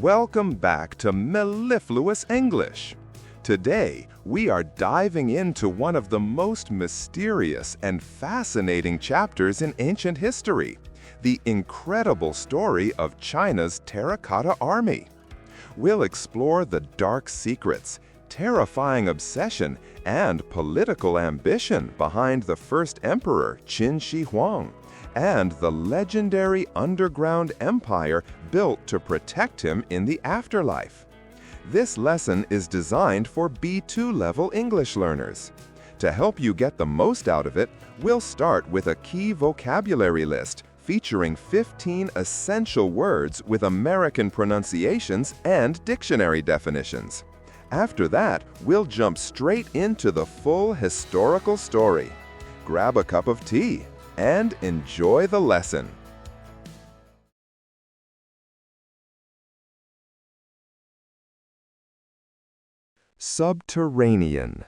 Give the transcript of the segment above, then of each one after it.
Welcome back to Mellifluous English. Today, we are diving into one of the most mysterious and fascinating chapters in ancient history, the incredible story of China's Terracotta Army. We'll explore the dark secrets, terrifying obsession, and political ambition behind the first emperor, Qin Shi Huang, and the legendary underground empire built to protect him in the afterlife. This lesson is designed for B2 level English learners. To help you get the most out of it, we'll start with a key vocabulary list featuring 15 essential words with American pronunciations and dictionary definitions. After that, we'll jump straight into the full historical story. Grab a cup of tea and enjoy the lesson. Subterranean.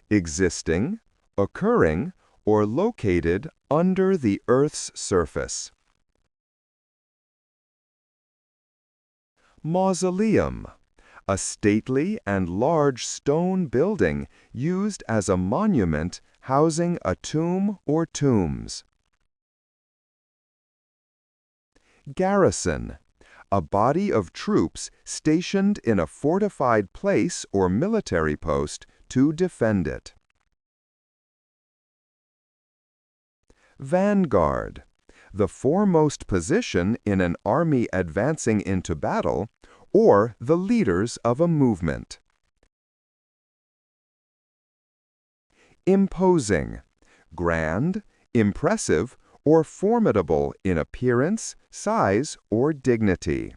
Existing, occurring, or located under the Earth's surface. Mausoleum. A stately and large stone building used as a monument housing a tomb or tombs. Garrison. A body of troops stationed in a fortified place or military post to defend it. Vanguard. The foremost position in an army advancing into battle, or the leaders of a movement. Imposing. Grand, impressive, or formidable in appearance, size, or dignity.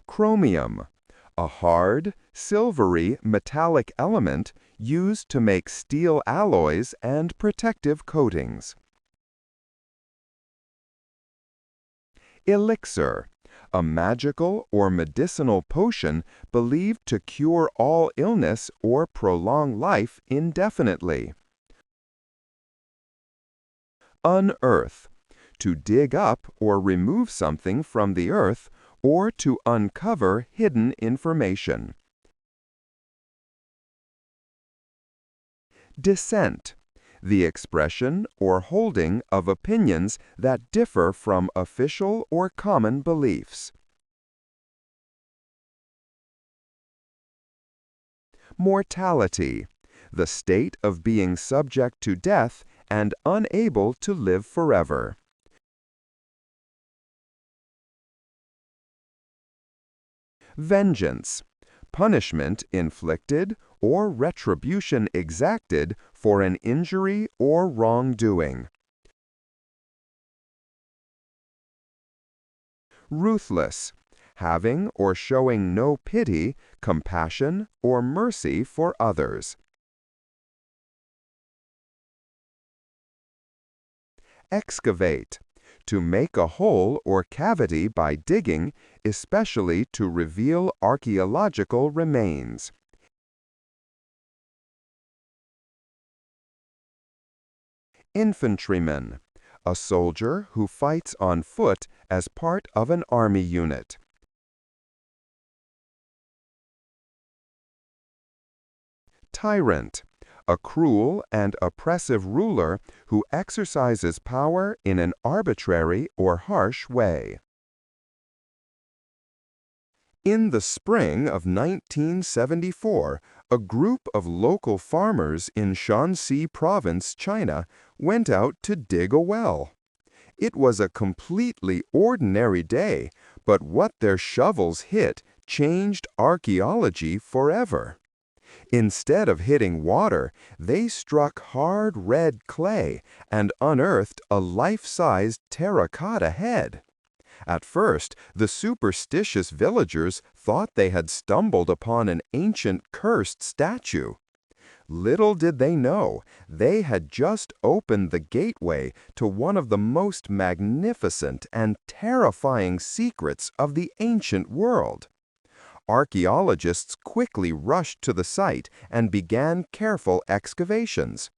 Chromium. A hard, silvery, metallic element used to make steel alloys and protective coatings. Elixir. A magical or medicinal potion believed to cure all illness or prolong life indefinitely. Unearth. To dig up or remove something from the earth, or to uncover hidden information. Dissent. The expression or holding of opinions that differ from official or common beliefs. Mortality. The state of being subject to death and unable to live forever. Vengeance. Punishment inflicted or retribution exacted for an injury or wrongdoing. Ruthless. Having or showing no pity, compassion, or mercy for others. Excavate. To make a hole or cavity by digging, especially to reveal archaeological remains. Infantryman. A soldier who fights on foot as part of an army unit. Tyrant. A cruel and oppressive ruler who exercises power in an arbitrary or harsh way. In the spring of 1974, a group of local farmers in Shanxi Province, China, went out to dig a well. It was a completely ordinary day, but what their shovels hit changed archaeology forever. Instead of hitting water, they struck hard red clay and unearthed a life-sized terracotta head. At first, the superstitious villagers thought they had stumbled upon an ancient cursed statue. Little did they know, they had just opened the gateway to one of the most magnificent and terrifying secrets of the ancient world. Archaeologists quickly rushed to the site and began careful excavations.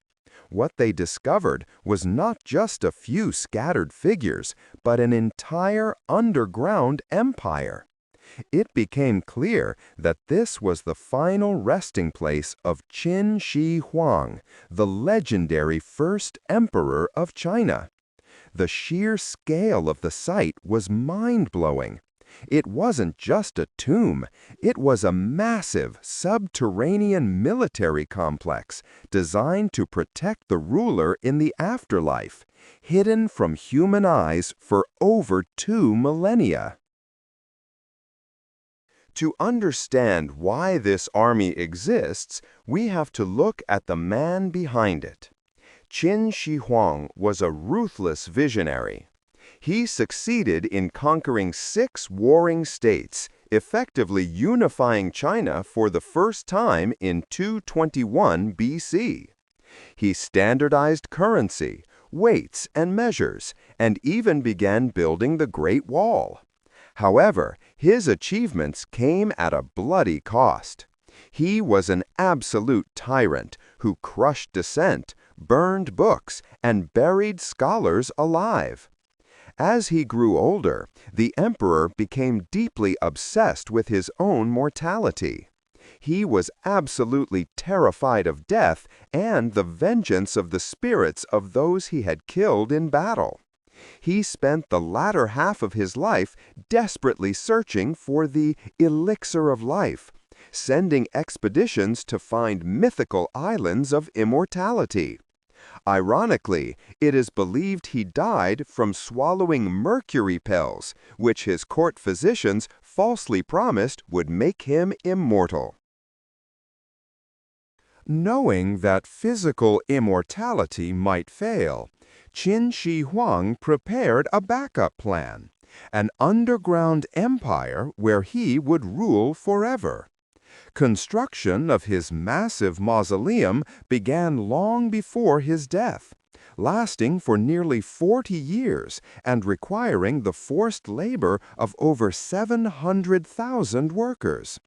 What they discovered was not just a few scattered figures, but an entire underground empire. It became clear that this was the final resting place of Qin Shi Huang, the legendary first emperor of China. The sheer scale of the site was mind-blowing. It wasn't just a tomb, it was a massive subterranean military complex designed to protect the ruler in the afterlife, hidden from human eyes for over 2 millennia. To understand why this army exists, we have to look at the man behind it. Qin Shi Huang was a ruthless visionary. He succeeded in conquering 6 warring states, effectively unifying China for the first time in 221 BC. He standardized currency, weights and measures, and even began building the Great Wall. However, his achievements came at a bloody cost. He was an absolute tyrant who crushed dissent, burned books, and buried scholars alive. As he grew older, the emperor became deeply obsessed with his own mortality. He was absolutely terrified of death and the vengeance of the spirits of those he had killed in battle. He spent the latter half of his life desperately searching for the elixir of life, sending expeditions to find mythical islands of immortality. Ironically, it is believed he died from swallowing mercury pills, which his court physicians falsely promised would make him immortal. Knowing that physical immortality might fail, Qin Shi Huang prepared a backup plan, an underground empire where he would rule forever. Construction of his massive mausoleum began long before his death, lasting for nearly 40 years and requiring the forced labor of over 700,000 workers.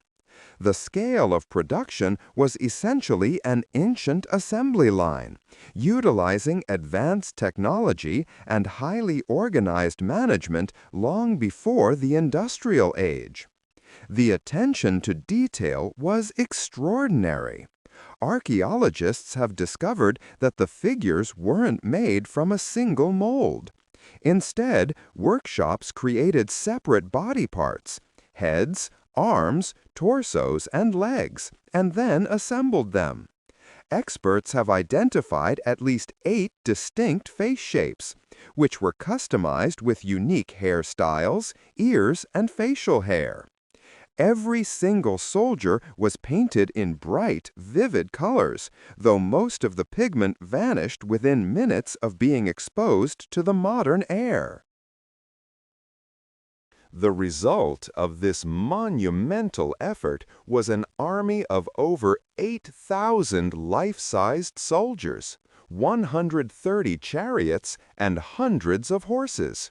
The scale of production was essentially an ancient assembly line, utilizing advanced technology and highly organized management long before the industrial age. The attention to detail was extraordinary. Archaeologists have discovered that the figures weren't made from a single mold. Instead, workshops created separate body parts, heads, arms, torsos, and legs, and then assembled them. Experts have identified at least 8 distinct face shapes, which were customized with unique hairstyles, ears, and facial hair. Every single soldier was painted in bright, vivid colors, though most of the pigment vanished within minutes of being exposed to the modern air. The result of this monumental effort was an army of over 8,000 life-sized soldiers, 130 chariots, and hundreds of horses.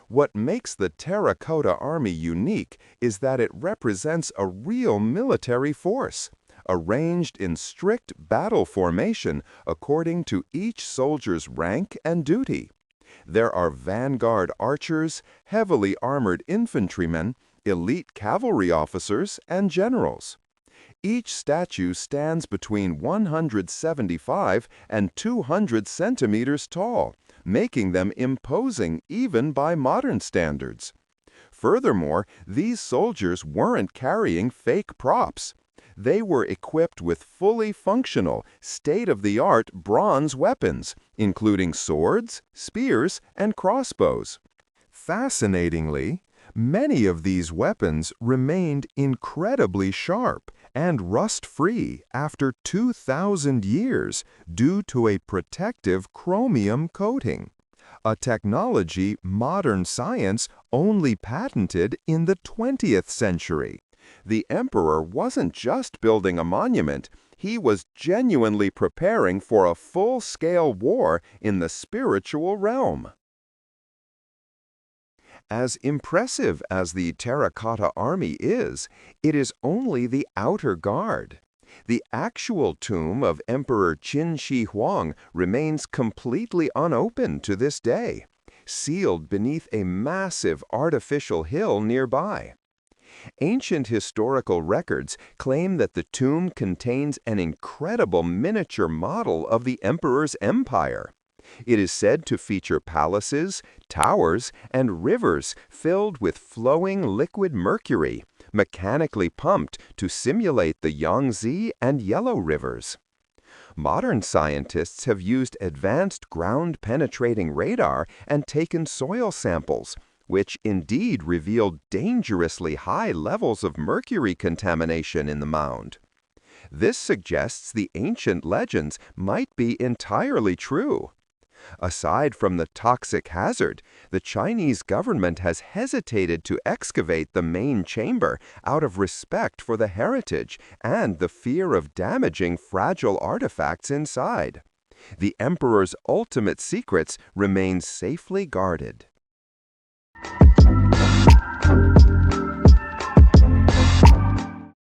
What makes the Terracotta Army unique is that it represents a real military force, arranged in strict battle formation according to each soldier's rank and duty. There are vanguard archers, heavily armored infantrymen, elite cavalry officers, and generals. Each statue stands between 175 and 200 centimeters tall, making them imposing even by modern standards. Furthermore, these soldiers weren't carrying fake props. They were equipped with fully functional, state-of-the-art bronze weapons, including swords, spears, and crossbows. Fascinatingly, many of these weapons remained incredibly sharp and rust-free after 2,000 years due to a protective chromium coating, a technology modern science only patented in the 20th century. The emperor wasn't just building a monument, he was genuinely preparing for a full-scale war in the spiritual realm. As impressive as the Terracotta Army is, it is only the outer guard. The actual tomb of Emperor Qin Shi Huang remains completely unopened to this day, sealed beneath a massive artificial hill nearby. Ancient historical records claim that the tomb contains an incredible miniature model of the emperor's empire. It is said to feature palaces, towers, and rivers filled with flowing liquid mercury, mechanically pumped to simulate the Yangtze and Yellow rivers. Modern scientists have used advanced ground-penetrating radar and taken soil samples, which indeed revealed dangerously high levels of mercury contamination in the mound. This suggests the ancient legends might be entirely true. Aside from the toxic hazard, the Chinese government has hesitated to excavate the main chamber out of respect for the heritage and the fear of damaging fragile artifacts inside. The emperor's ultimate secrets remain safely guarded.